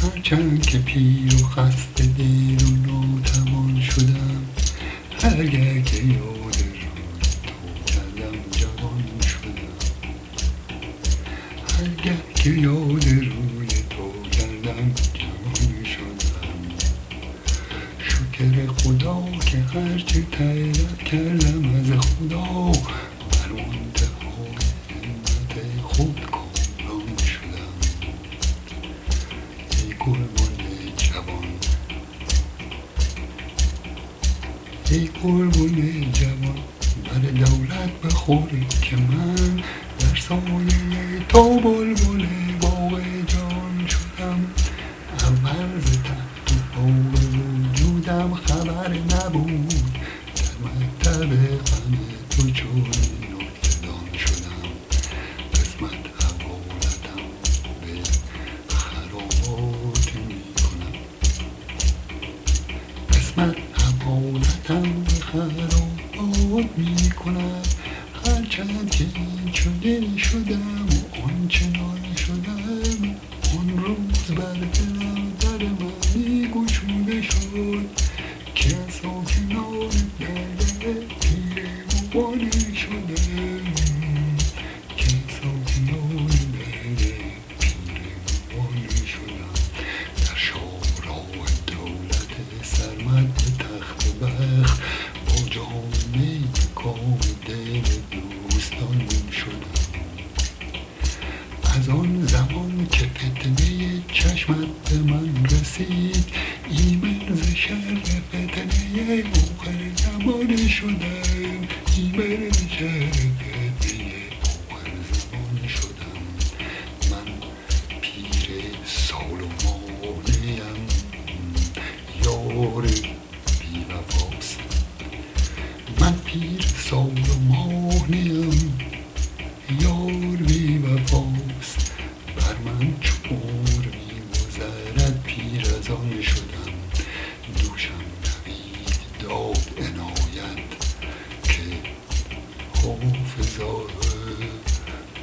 هرچند که پیر و خسته دیر و ناتوان شدم، هرگه که یاد روی تو کردم جوان شدم. هرگه که یاد روی تو کردم جوان شدم. شکر خدا که هرچه طلب کردم از خدا، بر منتهای همت خود کامران شدم. ای گلبن جوان، ای گلبن جوان، بر دولت بخور که من در سایه تو بلبل باغ جان شدم. اول ز تحت و فوق وجودم خبر نبود، در مکتب غم تو چون نکته‌دان شدم. قسمت حوالتم به خرابات میکنم، قسمت حوالتم به خرابات میکند. هرچند که این چنین شدم و آنچنان شدم، آن روز بر دلم در من گشوده شد که ساکنان درد پیر مغان شدم، که ساکنان درد پیر مغان شدم. در شاهراه دولت سرمد به تخت بخت، با جامه کام دل دوستان شدم. از آن زمان که فتنه چشمت به من رسید، ایمن ز شر فتنه آخر زمان شدم. ایمن ز شر فتنه آخر زمان شدم. من پیر سال و مانعم، یار بی وفاست. من پیر سال و مانعم، یار بی وفاست. بر من چو عمر می‌گذرد پیر از آن شدم. دوشم نوید داد عنایت که حافظا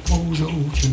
بازا که